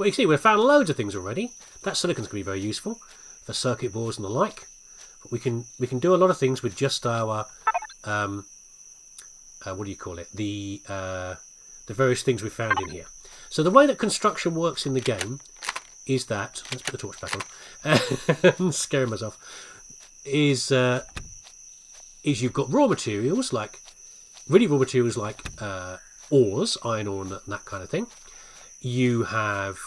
Well, you see, we've found loads of things already. That silicon's going to be very useful for circuit boards and the like. But we can do a lot of things with just our what do you call it? The various things we found in here. So the way that construction works in the game is that, let's put the torch back on. I'm scaring myself. Is you've got raw materials like ores, iron ore, and that kind of thing. You have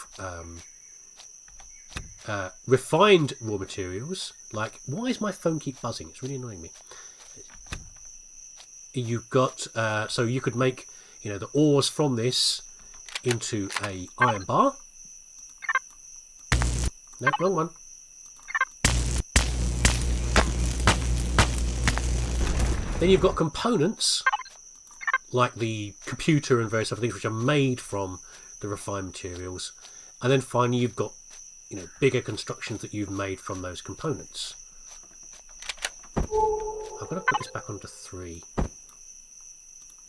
refined raw materials like, why is my phone keep buzzing? It's really annoying me. You've got so you could make the ores from this into a iron bar. No, wrong one. Then you've got components like the computer and various other things which are made from the refined materials, and then finally you've got bigger constructions that you've made from those components. I'm going to put this back onto 3.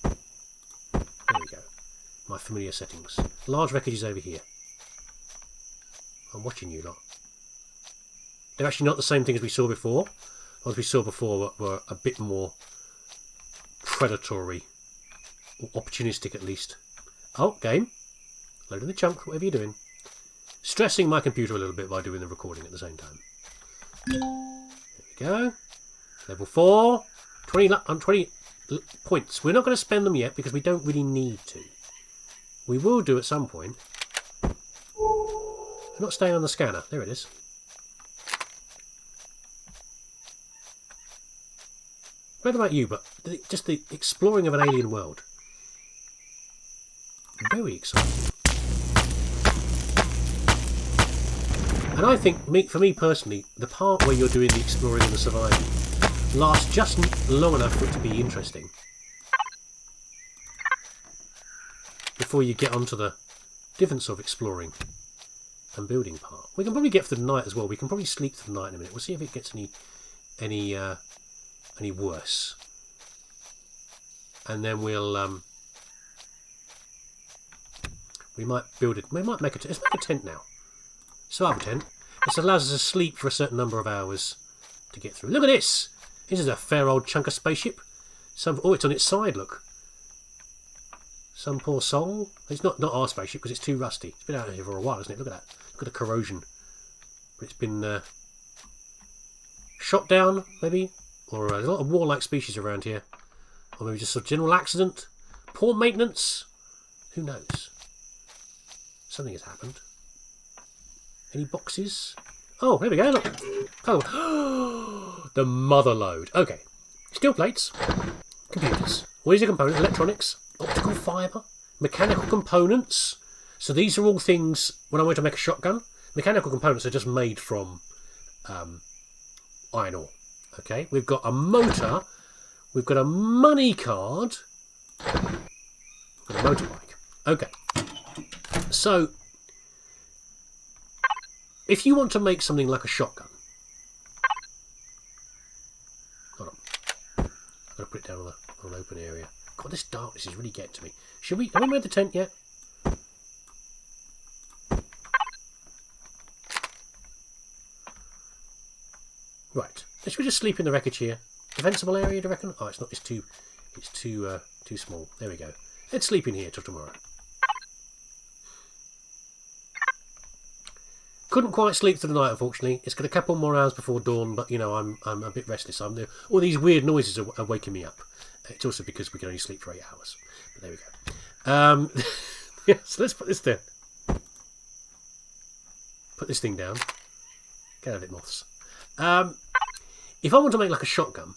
There we go. My familiar settings. Large wreckage is over here. I'm watching you lot. They're actually not the same thing as we saw before. As we saw before were a bit more predatory, or opportunistic at least. Oh, game. Loading the chunk, whatever you're doing. Stressing my computer a little bit by doing the recording at the same time. There we go. Level 4. 20 points. We're not going to spend them yet because we don't really need to. We will do at some point. We're not staying on the scanner. There it is. I don't know about you, but just the exploring of an alien world. Very exciting. And I think, for me personally, the part where you're doing the exploring and the surviving lasts just long enough for it to be interesting. Before you get onto the different sort of exploring and building part. We can probably get through the night as well. We can probably sleep through the night in a minute. We'll see if it gets any worse. And then we'll we might build it. We might make let's make a tent now. Survival tent. This allows us to sleep for a certain number of hours to get through. Look at this. This is a fair old chunk of spaceship. Oh, it's on its side. Look. Some poor soul. It's not our spaceship because it's too rusty. It's been out here for a while, isn't it? Look at that. Look at the corrosion. But it's been shot down, maybe. Or there's a lot of warlike species around here. Or maybe just sort of general accident. Poor maintenance. Who knows? Something has happened. Any boxes? Oh, there we go. Look. Oh, the mother load. Okay. Steel plates. Computers. What is your component? Electronics. Optical fibre. Mechanical components. So these are all things, when I want to make a shotgun, mechanical components are just made from iron ore. Okay, we've got a motor, we've got a money card, we've got a motorbike. Okay, so if you want to make something like a shotgun, hold on, I've got to put it down on an open area. God, this darkness is really getting to me. Have we made the tent yet? Right. Should we just sleep in the wreckage here? Defensible area, do you reckon? Oh, it's not. It's too small. There we go. Let's sleep in here till tomorrow. Couldn't quite sleep through the night, unfortunately. It's got a couple more hours before dawn, but I'm a bit restless. All these weird noises are waking me up. It's also because we can only sleep for 8 hours. But there we go. Yeah, so let's put this there. Put this thing down. Get out of it, moths. If I want to make like a shotgun,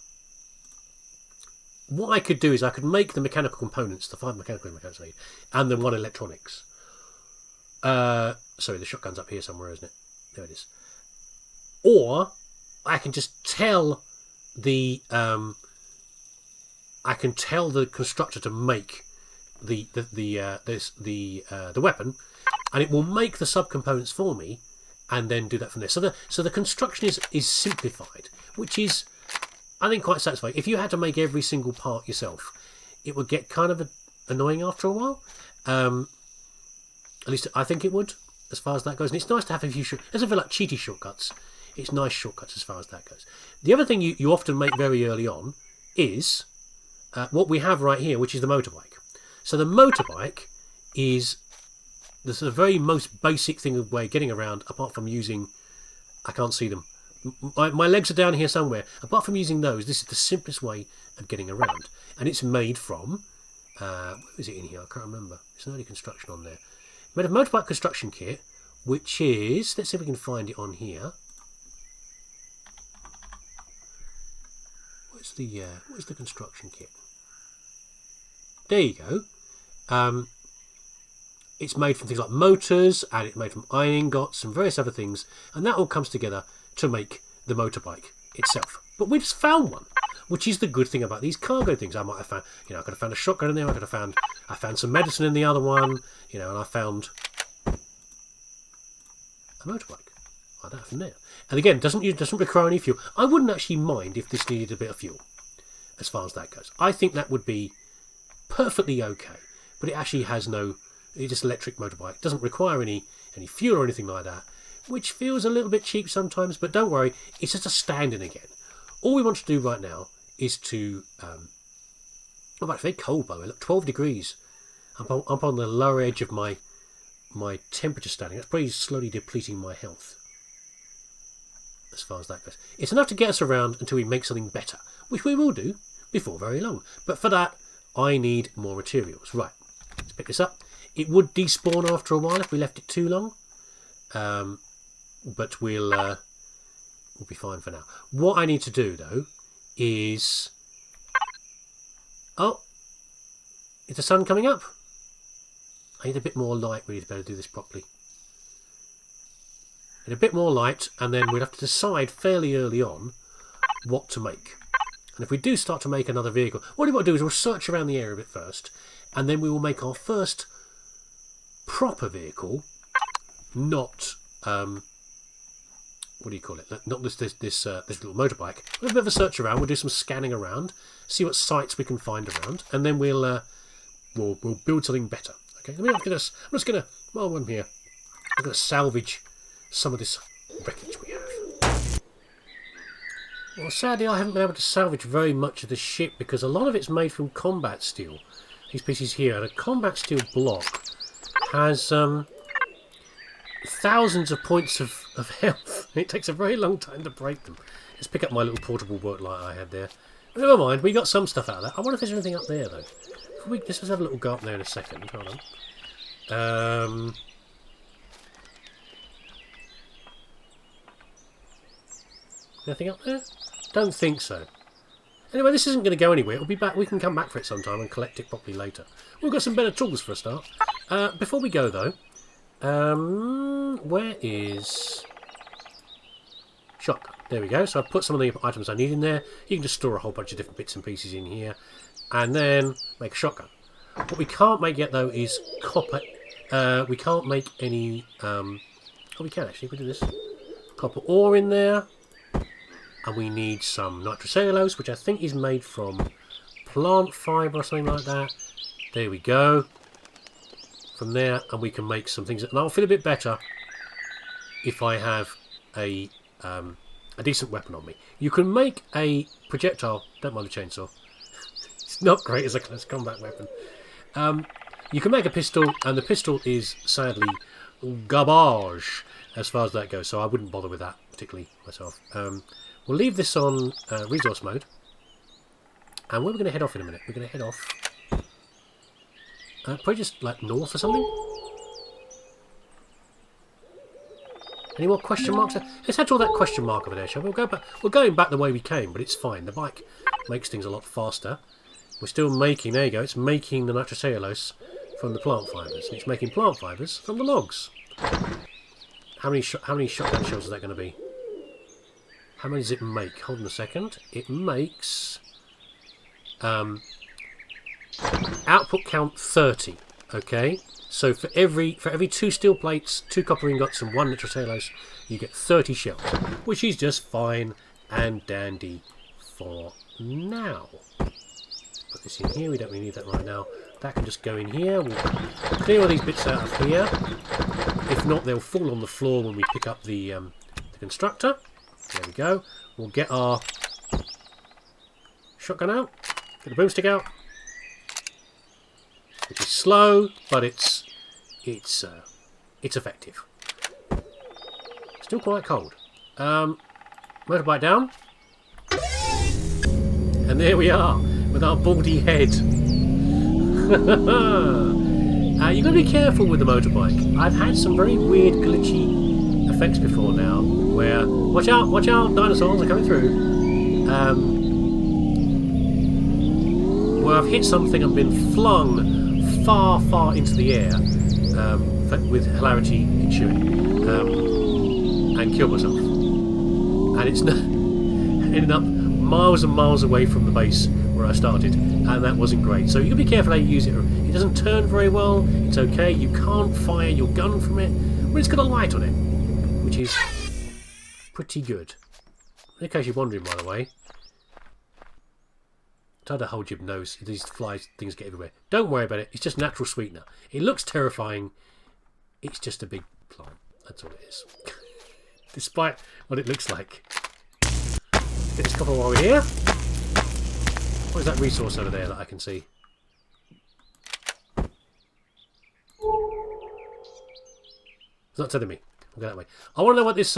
what I could do is I could make the mechanical components, the 5 mechanical components I need, and then 1 electronics. Sorry, the shotgun's up here somewhere, isn't it? There it is. Or I can just tell the constructor to make the weapon, and it will make the subcomponents for me, and then do that from there. So the construction is simplified, which is, I think, quite satisfying. If you had to make every single part yourself, it would get kind of annoying after a while. At least I think it would. as far as that goes. And it's nice to have a few shortcuts. It doesn't feel like cheaty shortcuts. It's nice shortcuts as far as that goes. The other thing you often make very early on is what we have right here, which is the motorbike. So the motorbike is the sort of very most basic thing of way of getting around, apart from using... I can't see them. My legs are down here somewhere. Apart from using those, this is the simplest way of getting around. And it's made from... where is it in here? I can't remember. There's an early construction on there. Made a motorbike construction kit, which is... Let's see if we can find it on here. Where's the construction kit? There you go. It's made from things like motors, and it's made from iron ingots and various other things, and that all comes together to make the motorbike itself. But we just found one, which is the good thing about these cargo things. I might have found, I could have found a shotgun in there. I found some medicine in the other one, and I found a motorbike like that from there. And again, doesn't require any fuel. I wouldn't actually mind if this needed a bit of fuel, as far as that goes. I think that would be perfectly okay. But it actually has no. It's just electric motorbike. It doesn't require any fuel or anything like that, which feels a little bit cheap sometimes, but don't worry, it's just a stand-in again. All we want to do right now is to... it's very cold, by the way. Look, 12 degrees. I'm on the lower edge of my temperature standing. That's probably slowly depleting my health, as far as that goes. It's enough to get us around until we make something better, which we will do before very long. But for that, I need more materials. Right, let's pick this up. It would despawn after a while if we left it too long, but we'll be fine for now. What I need to do, though, is... Oh, is the sun coming up? I need a bit more light really to be able to do this properly. Need a bit more light, and then we'll have to decide fairly early on what to make. And if we do start to make another vehicle, what we want to do is we'll search around the area a bit first, and then we will make our first proper vehicle, not what do you call it? Not this little motorbike. We'll have a bit of a search around. We'll do some scanning around, see what sites we can find around, and then we'll build something better. Okay. I'm just gonna while I'm here, I'm gonna salvage some of this wreckage we have. Well, sadly, I haven't been able to salvage very much of the ship because a lot of it's made from combat steel. These pieces here, and a combat steel block has thousands of points of health. It takes a very long time to break them. Let's pick up my little portable work light I had there. Never mind, we got some stuff out of that. I wonder if there's anything up there, though. Let's have a little go up there in a second. Hold on. Nothing up there? Don't think so. Anyway, this isn't going to go anywhere. It'll be back. We can come back for it sometime and collect it properly later. We've got some better tools for a start. Before we go, though, where is shotgun? There we go. So I've put some of the items I need in there. You can just store a whole bunch of different bits and pieces in here, and then make a shotgun. What we can't make yet, though, is copper. We can't make any. Oh, we can actually. We do this. Copper ore in there. And we need some nitrocellulose, which I think is made from plant fibre or something like that. There we go. From there, and we can make some things. And I'll feel a bit better if I have a decent weapon on me. You can make a projectile. Don't mind the chainsaw. It's not great as a close combat weapon. You can make a pistol, and the pistol is sadly garbage as far as that goes. So I wouldn't bother with that particularly myself. We'll leave this on resource mode. And where are we going to head off in a minute? We're going to head off... probably just like north or something? Any more question marks? Let's head to all that question mark over there, shall we? We'll go back. We're going back the way we came, but it's fine. The bike makes things a lot faster. We're still making... There you go. It's making the nitrocellulose from the plant fibres. And it's making plant fibres from the logs. How many shotgun shells is that going to be? How many does it make? Hold on a second. It makes output count 30. Okay, so for every 2 steel plates, 2 copper ingots, and 1 nitrocellulose, you get 30 shells, which is just fine and dandy for now. Put this in here. We don't really need that right now. That can just go in here. We'll clear all these bits out of here. If not, they'll fall on the floor when we pick up the constructor. There we go. We'll get our shotgun out. Get the boomstick out. Which is slow, but it's effective. Still quite cold. Motorbike down. And there we are, with our baldy head. You've got to be careful with the motorbike. I've had some very weird glitchy effects before now, where... Watch out, dinosaurs are coming through. Where I've hit something and been flung far, far into the air, with hilarity ensuing, and killed myself. And it's ended up miles and miles away from the base where I started, and that wasn't great. So you've got to be careful how you use it. It doesn't turn very well, it's okay, you can't fire your gun from it, but it's got a light on it, which is pretty good. In case you're wondering, by the way, try to hold your nose, these flies, things get everywhere. Don't worry about it, it's just natural sweetener. It looks terrifying, it's just a big plant, that's all it is. Despite what it looks like. Get this copper while we're here. What is that resource over there that I can see? It's not telling me. I'll go that way. I want to know what this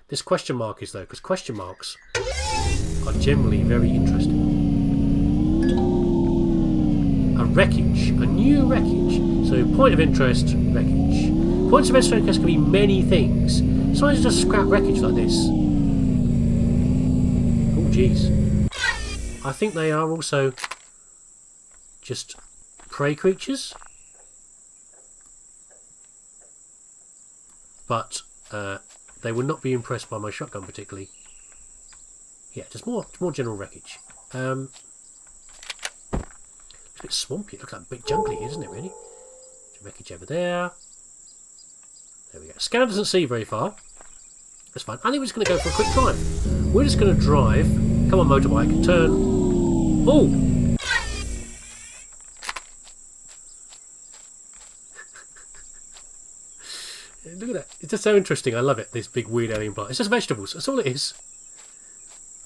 this question mark is though, because question marks are generally very interesting. A wreckage, a new wreckage. So point of interest, wreckage. Points of interest can be many things. Sometimes just scrap wreckage like this. Oh jeez. I think they are also just prey creatures. But they would not be impressed by my shotgun particularly. Yeah, just more general wreckage. It's a bit swampy. It looks like a bit jungly, isn't it, really? There's wreckage over there. There we go. Scanner doesn't see very far. That's fine. I think we're just going to go for a quick drive. We're just going to drive. Come on, motorbike. Turn. Oh! Look at that. It's just so interesting. I love it, this big weird alien plant. It's just vegetables. That's all it is.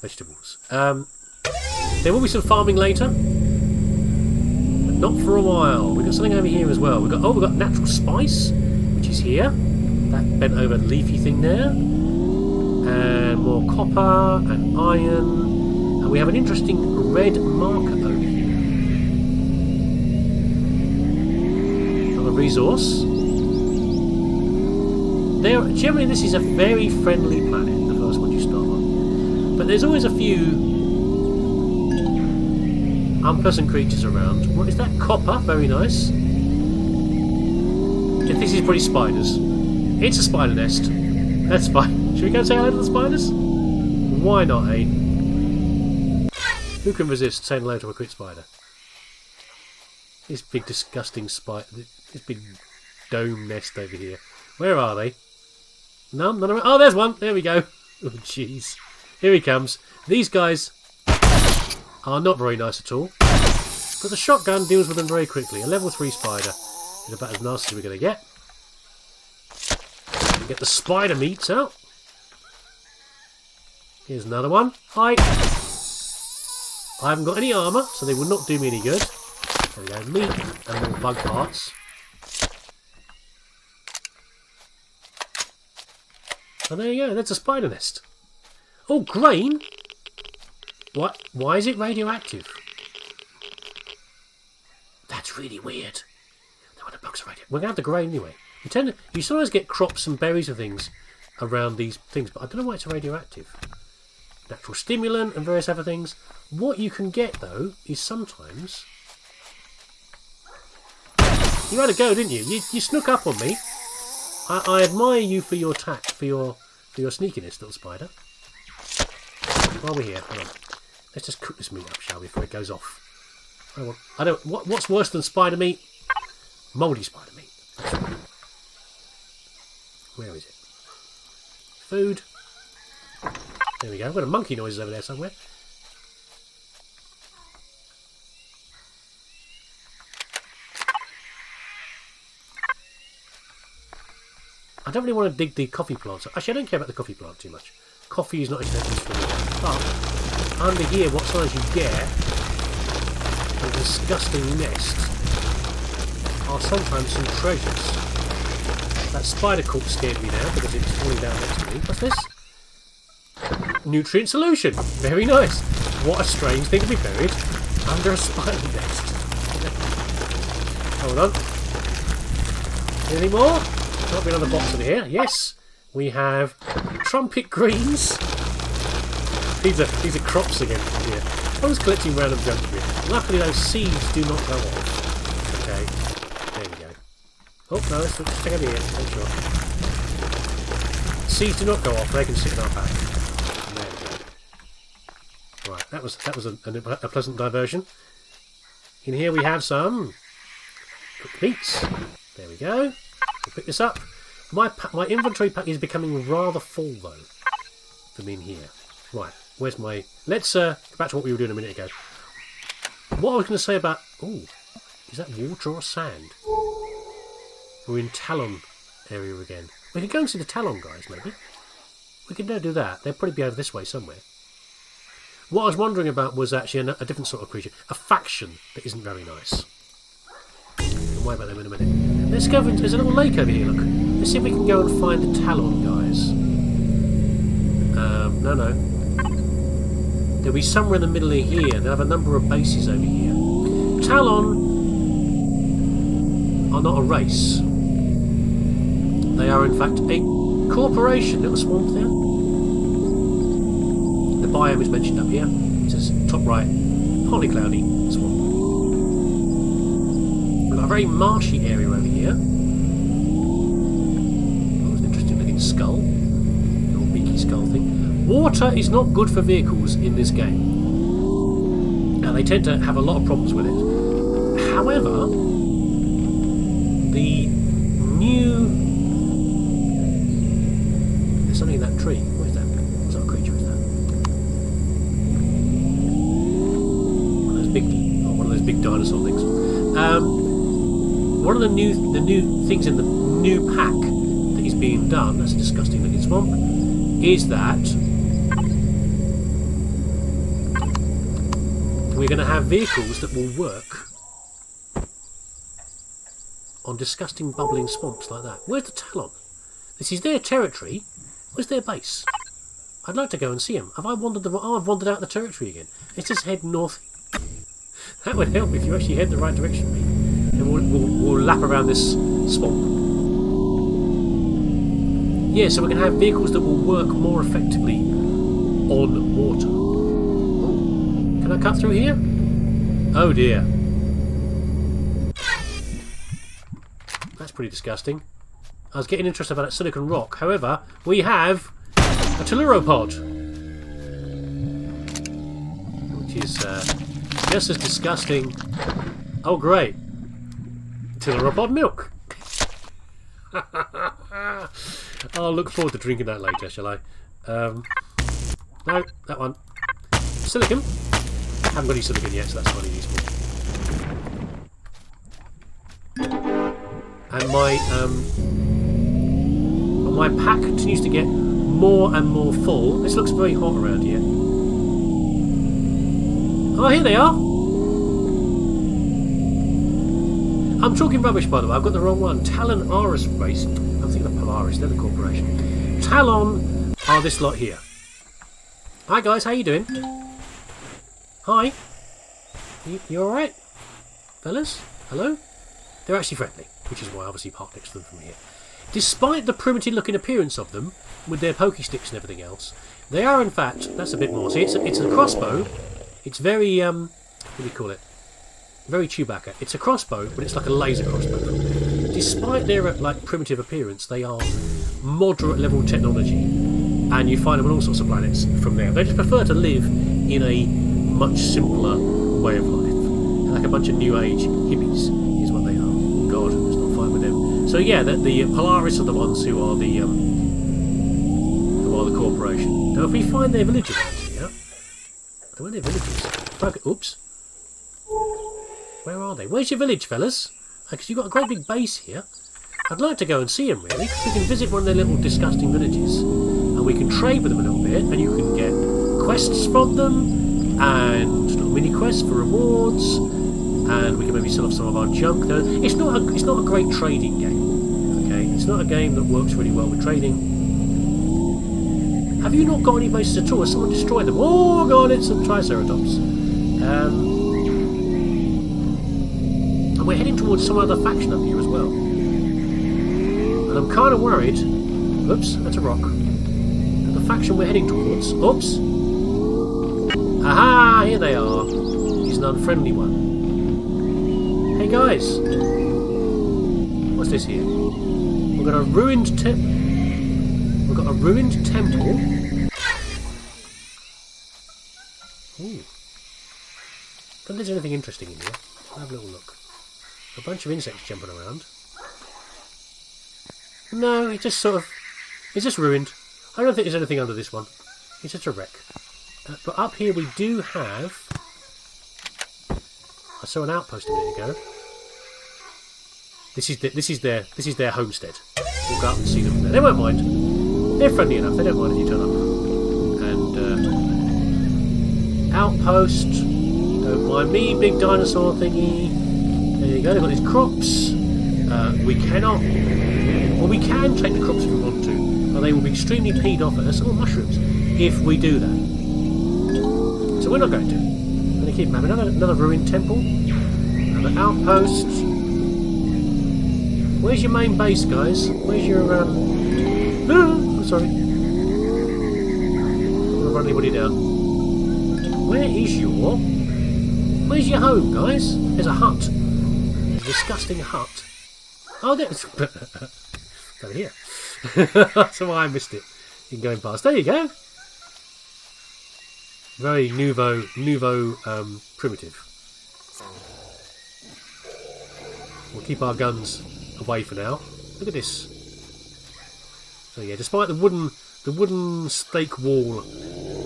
Vegetables. There will be some farming later. But not for a while. We've got something over here as well. We've got natural spice, which is here. That bent over leafy thing there. And more copper and iron. And we have an interesting red marker over here. Another resource. Generally this is a very friendly planet, the first one you start on. But there's always a few unpleasant creatures around. What is that? Copper, very nice. I think these are probably spiders. It's a spider nest. That's fine. Should we go and say hello to the spiders? Why not, eh? Who can resist saying hello to a quick spider? This big disgusting spider, this big dome nest over here. Where are they? None of it. Oh, there's one. There we go. Oh, jeez. Here he comes. These guys are not very nice at all. But the shotgun deals with them very quickly. A level 3 spider is about as nasty as we're going to get. Get the spider meats out. Here's another one. Hi. I haven't got any armour, so they will not do me any good. There we go. Meat and more bug parts. And there you go, that's a spider nest. Oh, grain? What? Why is it radioactive? That's really weird. No wonder bugs are radioactive. We're going to have the grain anyway. You sometimes get crops and berries and things around these things, but I don't know why it's radioactive. Natural stimulant and various other things. What you can get, though, is sometimes... You had a go, didn't you? You snuck up on me. I admire you for your tact, for your sneakiness, little spider. While we're here, hold on. Let's just cook this meat up, shall we, before it goes off. What's worse than spider meat? Mouldy spider meat. That's right. Where is it? Food. There we go. I've got a monkey noises over there somewhere. I don't really want to dig the coffee plants. Actually, I don't care about the coffee plant too much. Coffee is not expensive for me. But under here, what sometimes you get a disgusting nest are sometimes some treasures. That spider corpse scared me now because it's falling down next to me. What's this? Nutrient solution. Very nice. What a strange thing to be buried under a spider nest. Hold on. Any more? Might be another box in here. Yes, we have trumpet greens. These are crops again from here. I was collecting random junk here. Luckily, those seeds do not go off. Okay, there we go. Oh no, let's check over here. Make sure. Seeds do not go off. They can sit in our pack. There we go. Right, that was a pleasant diversion. In here we have some cooked meats. There we go. We'll pick this up. My inventory pack is becoming rather full though. From in here. Right, where's my... Let's go back to what we were doing a minute ago. What I was going to say about... Ooh, is that water or sand? We're in Talon area again. We could go and see the Talon guys, maybe. We could do that. They'll probably be over this way somewhere. What I was wondering about was actually a different sort of creature. A faction that isn't very nice. We'll worry about them in a minute. Let's go over... There's a little lake over here, look. Let's see if we can go and find the Talon guys. No. They'll be somewhere in the middle of here. They'll have a number of bases over here. Talon are not a race. They are in fact a corporation. Little swamp there. The biome is mentioned up here. It says top right, partly cloudy swamp. We've got a very marshy area over here. That was an interesting looking skull. Little beaky skull thing. Water is not good for vehicles in this game. Now they tend to have a lot of problems with it. However, the new... There's something in that tree. What is that? What sort of creature is that? One of those big dinosaur things. One of the new things in the new pack that is being done, that's a disgusting looking swamp, is that we're going to have vehicles that will work on disgusting bubbling swamps like that. Where's the Talon? This is their territory. Where's their base? I'd like to go and see them. Have I wandered I've wandered out the territory again. Let's just head north. That would help if you actually head the right direction, mate. And we'll lap around this swamp. Yeah, so we're going to have vehicles that will work more effectively on water. Ooh. Can I cut through here? Oh dear. That's pretty disgusting. I was getting interested about that silicon rock. However, we have a telluriopod, which is just as disgusting. Oh, great! Telluriopod milk. I'll look forward to drinking that later, shall I? No, that one. Silicon. Haven't got any silicon yet, so that's funny useful. And my pack continues to get more and more full. This looks very hot around here. Oh, here they are! I'm talking rubbish, by the way. I've got the wrong one. Talon Aris race. I'm thinking of Polaris. They're the corporation. Talon are this lot here. Hi guys, how you doing? Hi. You alright? Fellas? Hello? They're actually friendly, which is why I obviously parked next to them from here. Despite the primitive looking appearance of them, with their pokey sticks and everything else, they are in fact, that's a bit more, see it's a crossbow, it's very, what do we call it? Very Chewbacca. It's a crossbow, but it's like a laser crossbow. Despite their like primitive appearance, they are moderate level technology, and you find them on all sorts of planets from there. They just prefer to live in a much simpler way of life. Like a bunch of new age hippies is what they are. Oh God, let's not fight with them. So yeah, the Polaris are the ones who are the corporation. Now if we find their village around here, I don't know where their village is. Oops. Where are they? Where's your village, fellas? Because you've got a great big base here. I'd like to go and see them, really, because we can visit one of their little disgusting villages, and we can trade with them a little bit, and you can get quests from them, and little mini-quests for rewards, and we can maybe sell off some of our junk. It's not a great trading game, okay? It's not a game that works really well with trading. Have you not got any bases at all? Has someone destroyed them? Oh god, it's a Triceratops. And we're heading towards some other faction up here as well. And I'm kind of worried. Oops, that's a rock. The faction we're heading towards. Oops. Aha, here they are. He's an unfriendly one. Hey guys. What's this here? We've got a ruined temple. Ooh. Don't think there's anything interesting in here. I'll have a little look. A bunch of insects jumping around. No, it's just ruined. I don't think there's anything under this one. It's just a wreck. But up here we do have... I saw an outpost a minute ago. This is their homestead. We'll go up and see them there. They won't mind. They're friendly enough. They don't mind if you turn up. And outpost. Don't mind me, big dinosaur thingy. There you go. They've got these crops. We cannot. Well, we can take the crops if we want to, but they will be extremely peed off at us. Oh, mushrooms! If we do that. So we're not going to. I'm going to keep them having another ruined temple, another outpost. Where's your main base, guys? Where's your I'm sorry. I'm going to run anybody down. Where's your home, guys? There's a hut. A disgusting hut. Oh, there's over here. That's why I missed it in going past. There you go. Very nouveau primitive. We'll keep our guns away for now. Look at this. So yeah, despite the wooden stake wall,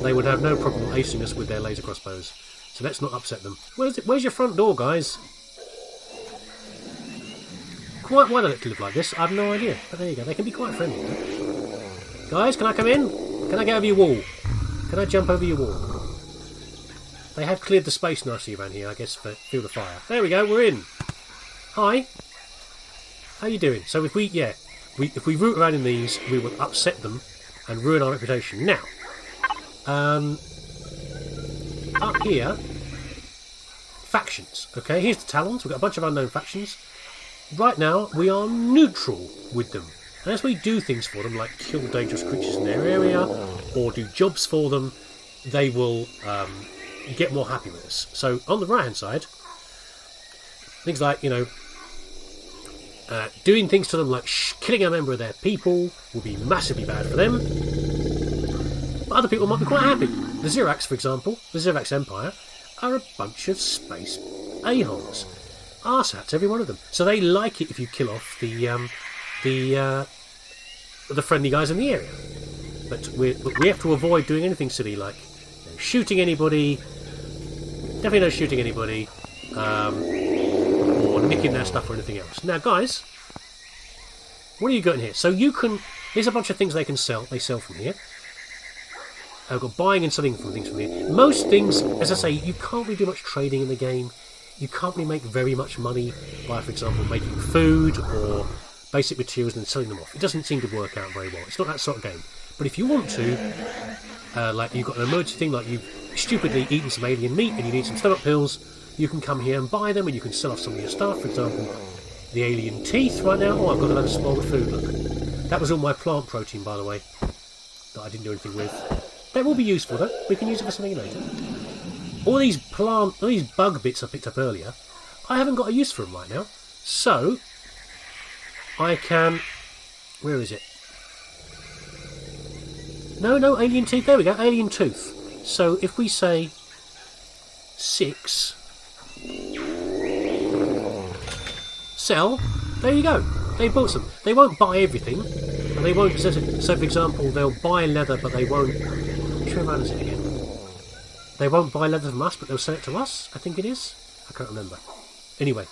they would have no problem acing us with their laser crossbows. So let's not upset them. Where's your front door, guys? Why do they live like this? I have no idea. But there you go. They can be quite friendly. Guys, can I come in? Can I get over your wall? Can I jump over your wall? They have cleared the space nicely around here, I guess, for Field of Fire. There we go. We're in. Hi. How you doing? So if we root around in these, we will upset them and ruin our reputation. Now, up here, factions. Okay, here's the Talons. We've got a bunch of unknown factions. Right now, we are neutral with them. And as we do things for them, like kill dangerous creatures in their area, or do jobs for them, they will get more happy with us. So, on the right-hand side, things like, doing things to them like killing a member of their people will be massively bad for them. But other people might be quite happy. The Xerax, for example, the Xerax Empire, are a bunch of space a-holes. Arsats, every one of them. So they like it if you kill off the friendly guys in the area. But we have to avoid doing anything silly like shooting anybody. Definitely no shooting anybody, or nicking their stuff or anything else. Now, guys, what are you got in here? So you can. Here's a bunch of things they can sell. They sell from here. I've got buying and selling from things from here. Most things, as I say, you can't really do much trading in the game. You can't really make very much money by, for example, making food or basic materials and then selling them off. It doesn't seem to work out very well. It's not that sort of game. But if you want to, like you've got an emergency thing, like you've stupidly eaten some alien meat and you need some stomach pills, you can come here and buy them and you can sell off some of your stuff. For example, the alien teeth right now. Oh, I've got another spoiled food, look. That was all my plant protein, by the way, that I didn't do anything with. That will be useful, though. We can use it for something later. All these bug bits I picked up earlier, I haven't got a use for them right now. So, I can... Where is it? No, alien teeth. There we go, alien tooth. So, if we say 6... Sell, there you go. They bought some. They won't buy everything. And they won't... So, for example, they'll buy leather, but they won't... Which way around is it again? They won't buy leather from us, but they'll sell it to us, I think it is. I can't remember. Anyway,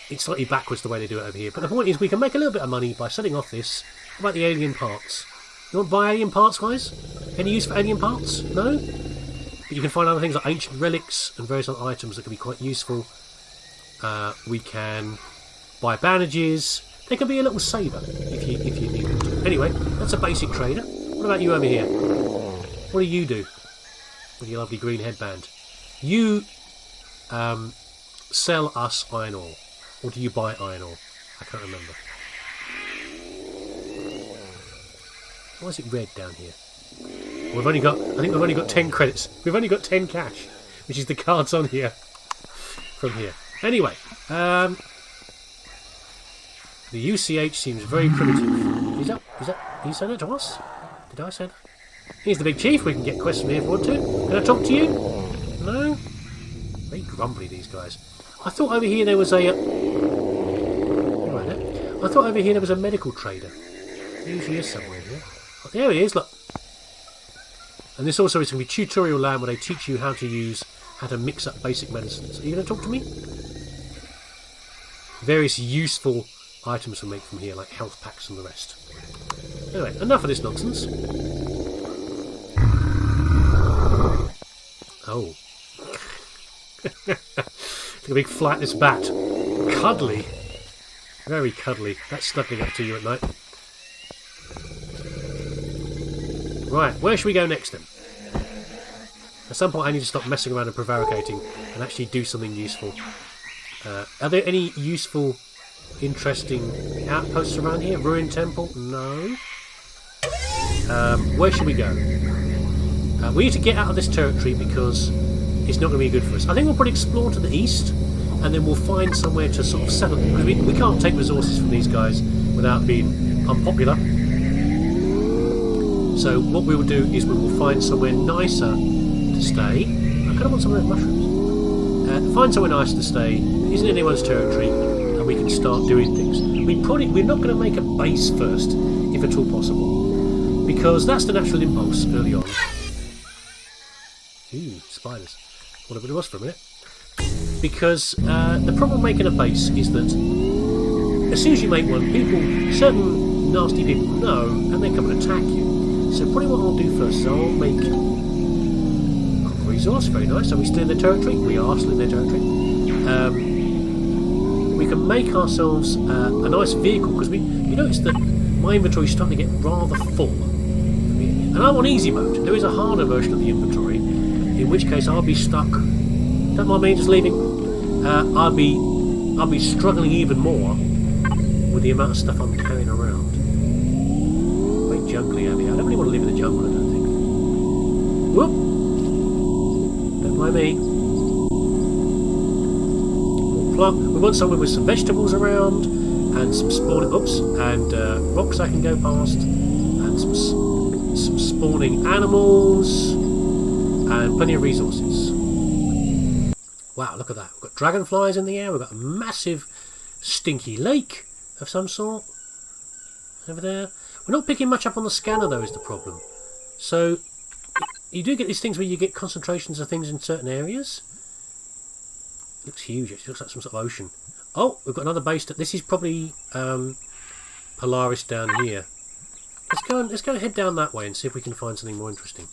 it's slightly backwards the way they do it over here. But the point is, we can make a little bit of money by selling off this. What about the alien parts? You want to buy alien parts, guys? Any use for alien parts? No? But you can find other things like ancient relics and various other items that can be quite useful. We can buy bandages. They can be a little saver if you need them to. Anyway, that's a basic trader. What about you over here? What do you do with your lovely green headband? You sell us iron ore. Or do you buy iron ore? I can't remember. Why is it red down here? I think we've only got 10 credits. We've only got 10 cash, which is the cards on here from here. Anyway, the UCH seems very primitive. Is that you saying that to us? Did I say that? He's the big chief. We can get quests from here if we want to. Can I talk to you? No? Very grumbly, these guys. I thought over here there was a... I thought over here there was a medical trader. He usually is somewhere here. Oh, there he is, look. And this also is going to be tutorial land where they teach you how to mix up basic medicines. Are you going to talk to me? Various useful items we make from here, like health packs and the rest. Anyway, enough of this nonsense. Oh. Look at a big flightless bat. Cuddly. Very cuddly. That's snuggling up to you at night. Right, where should we go next then? At some point I need to stop messing around and prevaricating and actually do something useful. Are there any useful, interesting outposts around here? Ruined temple? No. Where should we go? We need to get out of this territory because it's not going to be good for us. I think we'll probably explore to the east and then we'll find somewhere to sort of settle. Because we can't take resources from these guys without being unpopular. So what we will do is we will find somewhere nicer to stay. I kind of want some of those mushrooms. Find somewhere nicer to stay. It isn't anyone's territory, and we can start doing things. We're not going to make a base first, if at all possible, because that's the natural impulse early on. Ooh, spiders. Whatever it was for a minute. Because the problem with making a base is that as soon as you make one, certain nasty people know, and they come and attack you. So probably what I'll do first is I'll make a resource. Very nice. Are we still in their territory? We are still in their territory. We can make ourselves a nice vehicle because you notice that my inventory is starting to get rather full. And I'm on easy mode. There is a harder version of the inventory, in which case I'll be stuck. Don't mind me just leaving. I'll be struggling even more with the amount of stuff I'm carrying around. Very jungly over here. I don't really want to live in the jungle, I don't think. Whoop! Don't mind me. More plum. We want somewhere with some vegetables around and some spawning. Oops! And rocks I can go past, and some spawning animals, and plenty of resources. Wow! Look at that. We've got dragonflies in the air. We've got a massive, stinky lake of some sort over there. We're not picking much up on the scanner though, is the problem. So you do get these things where you get concentrations of things in certain areas. It looks huge. It looks like some sort of ocean. Oh, we've got another base. This is probably Polaris down here. Let's go and head down that way and see if we can find something more interesting.